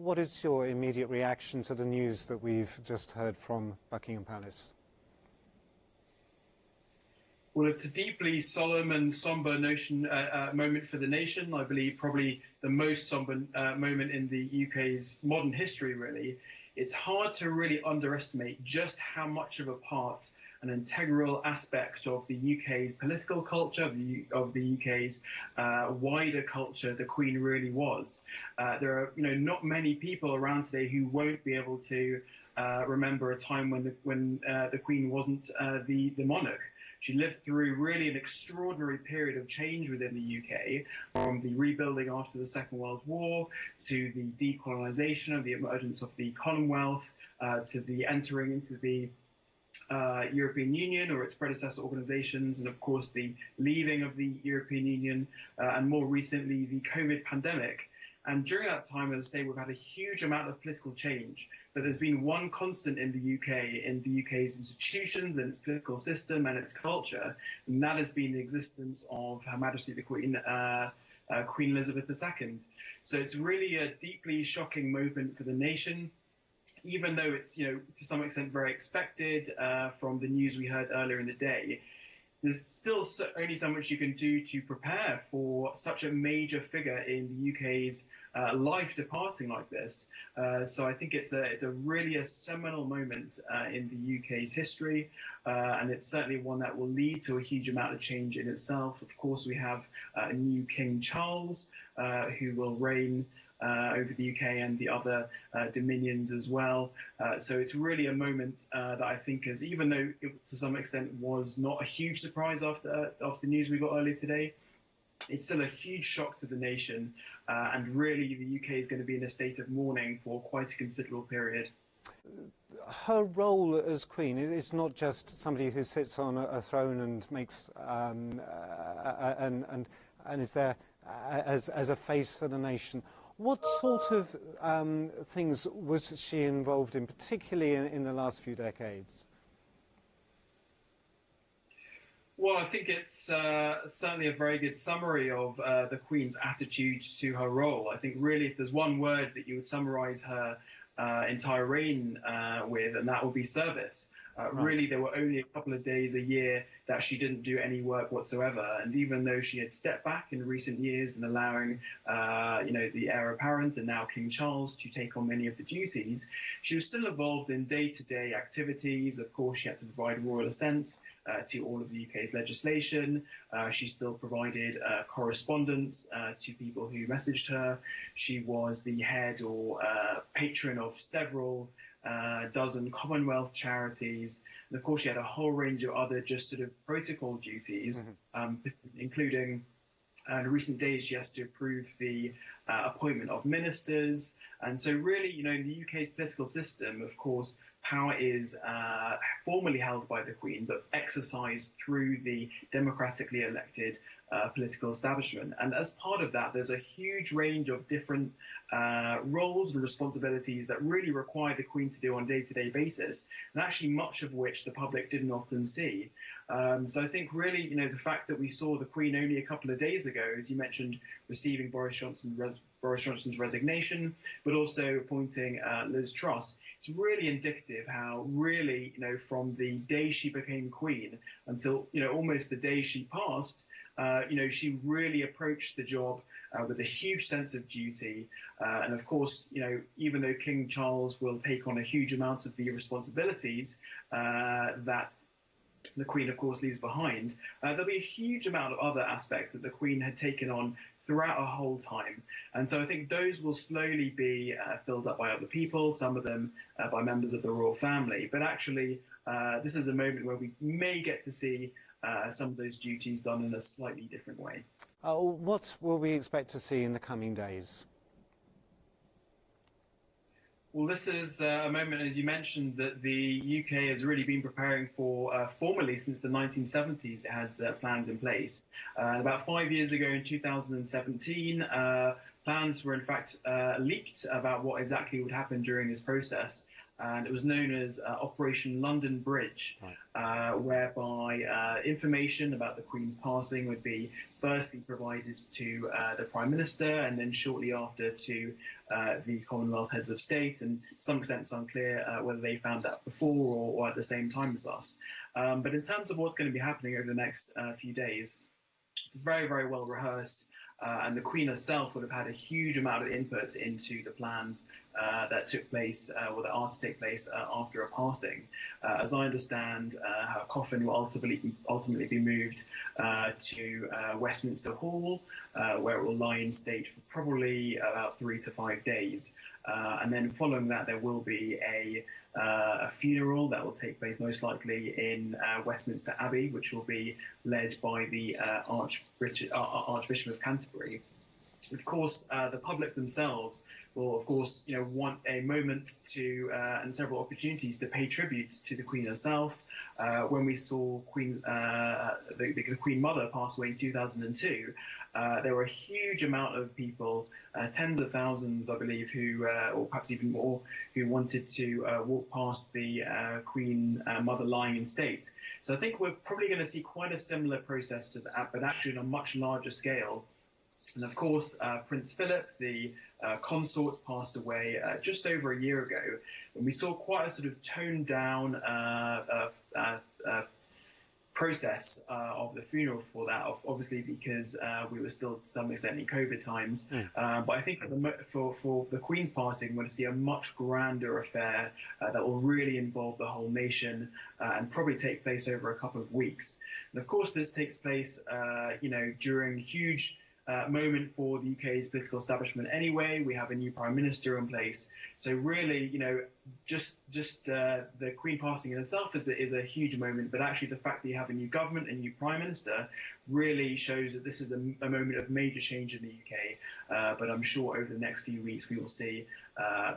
What is your immediate reaction to the news that we've just heard from Buckingham Palace? Well, it's a deeply solemn and somber moment for the nation. I believe probably the most somber moment in the UK's modern history, really. It's hard to really underestimate just how much of a part, an integral aspect of the UK's political culture, of the UK's wider culture, the Queen really was. There are, not many people around today who won't be able to remember a time when the Queen wasn't the monarch. She lived through really an extraordinary period of change within the UK, from the rebuilding after the Second World War to the decolonisation and the emergence of the Commonwealth, to the entering into the European Union or its predecessor organisations, and of course the leaving of the European Union, and more recently the COVID pandemic. And during that time, as I say, we've had a huge amount of political change, but there's been one constant in the UK's institutions and its political system and its culture, and that has been the existence of Her Majesty the Queen, Queen Elizabeth II. So it's really a deeply shocking moment for the nation, even though it's, to some extent very expected from the news we heard earlier in the day. There's still only so much you can do to prepare for such a major figure in the UK's life departing like this. So I think it's a really a seminal moment in the UK's history, and it's certainly one that will lead to a huge amount of change in itself. Of course, we have a new King Charles, who will reign over the UK and the other dominions as well. So it's really a moment that I think is, even though it to some extent was not a huge surprise after the news we got earlier today, it's still a huge shock to the nation, and really the UK is going to be in a state of mourning for quite a considerable period. Her role as Queen is not just somebody who sits on a throne and makes and is there as a face for the nation. What sort of things was she involved in, particularly in the last few decades? Well, I think it's certainly a very good summary of the Queen's attitude to her role. I think really if there's one word that you would summarise her entire reign with, and that would be service. Right. Really, there were only a couple of days a year that she didn't do any work whatsoever. And even though she had stepped back in recent years and allowing, the heir apparent and now King Charles to take on many of the duties, she was still involved in day-to-day activities. Of course, she had to provide royal assent to all of the UK's legislation. She still provided correspondence to people who messaged her. She was the head or patron of several dozen Commonwealth charities. And of course, she had a whole range of other just sort of protocol duties, including in recent days, she has to approve the appointment of ministers. And so really, in the UK's political system, of course, power is formally held by the Queen, but exercised through the democratically elected political establishment. And as part of that, there's a huge range of different roles and responsibilities that really require the Queen to do on a day-to-day basis, and actually much of which the public didn't often see. So I think really, the fact that we saw the Queen only a couple of days ago, as you mentioned, receiving Boris Johnson's resignation, but also appointing Liz Truss, it's really indicative how really, from the day she became Queen until, almost the day she passed, she really approached the job with a huge sense of duty. And of course, even though King Charles will take on a huge amount of the responsibilities that the Queen, of course, leaves behind, there'll be a huge amount of other aspects that the Queen had taken on throughout her whole time. And so I think those will slowly be filled up by other people, some of them by members of the royal family. But actually, this is a moment where we may get to see some of those duties done in a slightly different way. What will we expect to see in the coming days? Well, this is a moment, as you mentioned, that the UK has really been preparing for formally since the 1970s. It has plans in place. About 5 years ago, in 2017, plans were in fact leaked about what exactly would happen during this process. And it was known as Operation London Bridge, whereby information about the Queen's passing would be firstly provided to the Prime Minister and then shortly after to the Commonwealth heads of state. And to some extent it's unclear whether they found that before or at the same time as us. But in terms of what's going to be happening over the next few days, it's very, very well rehearsed. And the Queen herself would have had a huge amount of input into the plans that took place, or that are to take place after her passing. As I understand, her coffin will ultimately be moved to Westminster Hall, where it will lie in state for probably about 3 to 5 days. And then following that, there will be a funeral that will take place most likely in Westminster Abbey, which will be led by the Archbishop of Canterbury. Of course, the public themselves will, of course, want a moment to and several opportunities to pay tribute to the Queen herself. When we saw the Queen Mother pass away in 2002, there were a huge amount of people, tens of thousands, I believe, who, or perhaps even more, who wanted to walk past the Queen Mother lying in state. So I think we're probably going to see quite a similar process to that, but actually on a much larger scale. And of course, Prince Philip, the consort, passed away just over a year ago. And we saw quite a sort of toned down process of the funeral for that, obviously because we were still to some extent in COVID times. But I think for the Queen's passing, we're going to see a much grander affair that will really involve the whole nation and probably take place over a couple of weeks. And of course, this takes place, during huge moment for the UK's political establishment anyway. We have a new Prime Minister in place. So really, just the Queen passing in itself is a huge moment, but actually the fact that you have a new government, a new Prime Minister, really shows that this is a moment of major change in the UK. But I'm sure over the next few weeks we will see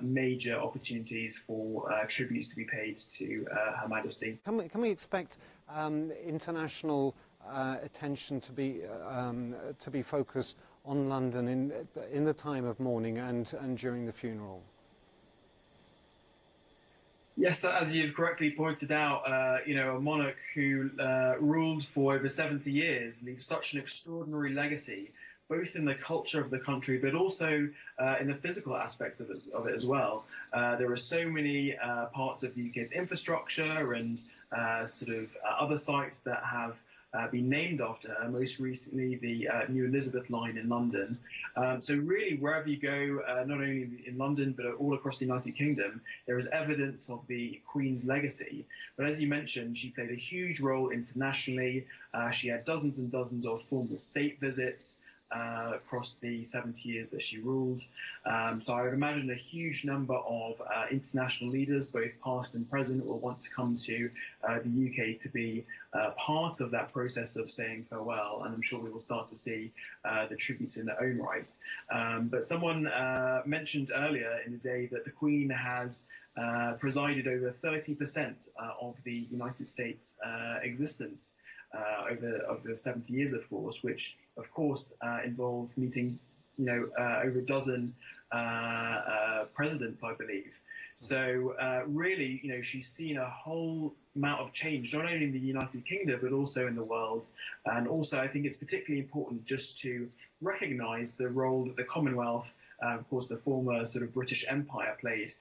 major opportunities for tributes to be paid to Her Majesty. Can we expect international attention to be focused on London in the time of mourning and during the funeral? Yes, as you've correctly pointed out, a monarch who ruled for over 70 years leaves such an extraordinary legacy, both in the culture of the country, but also in the physical aspects of it as well. There are so many parts of the UK's infrastructure and other sites that have been named after her, most recently the New Elizabeth line in London. So really, wherever you go, not only in London, but all across the United Kingdom, there is evidence of the Queen's legacy. But as you mentioned, she played a huge role internationally. She had dozens and dozens of formal state visits across the 70 years that she ruled. So I would imagine a huge number of international leaders, both past and present, will want to come to the UK to be part of that process of saying farewell, and I'm sure we will start to see the tributes in their own right. But someone mentioned earlier in the day that the Queen has presided over 30% of the United States existence over 70 years, of course, which of course involves meeting over a dozen presidents, I believe. So really, she's seen a whole amount of change, not only in the United Kingdom, but also in the world. And also, I think it's particularly important just to recognise the role that the Commonwealth, of course, the former sort of British Empire, played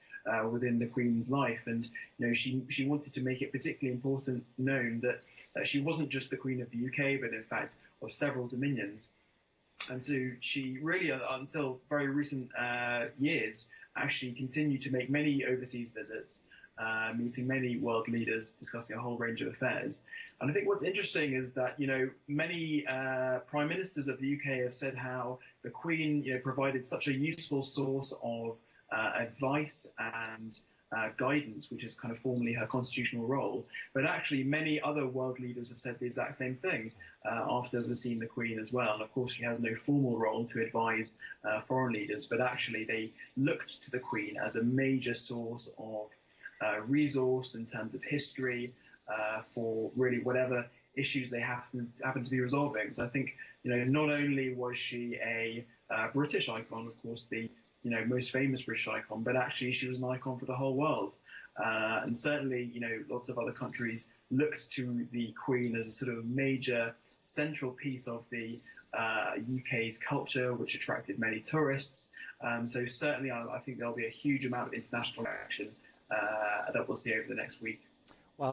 within the Queen's life. And she wanted to make it particularly important known that she wasn't just the Queen of the UK, but in fact of several dominions. And so she really, until very recent years, actually continued to make many overseas visits, meeting many world leaders, discussing a whole range of affairs. And I think what's interesting is that, many prime ministers of the UK have said how the Queen, provided such a useful source of advice and guidance, which is kind of formally her constitutional role. But actually, many other world leaders have said the exact same thing after seeing the Queen as well. And of course, she has no formal role to advise foreign leaders, but actually they looked to the Queen as a major source of resource in terms of history for really whatever issues they happen to be resolving. So I think, not only was she a British icon, of course, the most famous British icon, but actually she was an icon for the whole world. And certainly, lots of other countries looked to the Queen as a sort of major central piece of the UK's culture, which attracted many tourists. So certainly, I think there'll be a huge amount of international action that we'll see over the next week.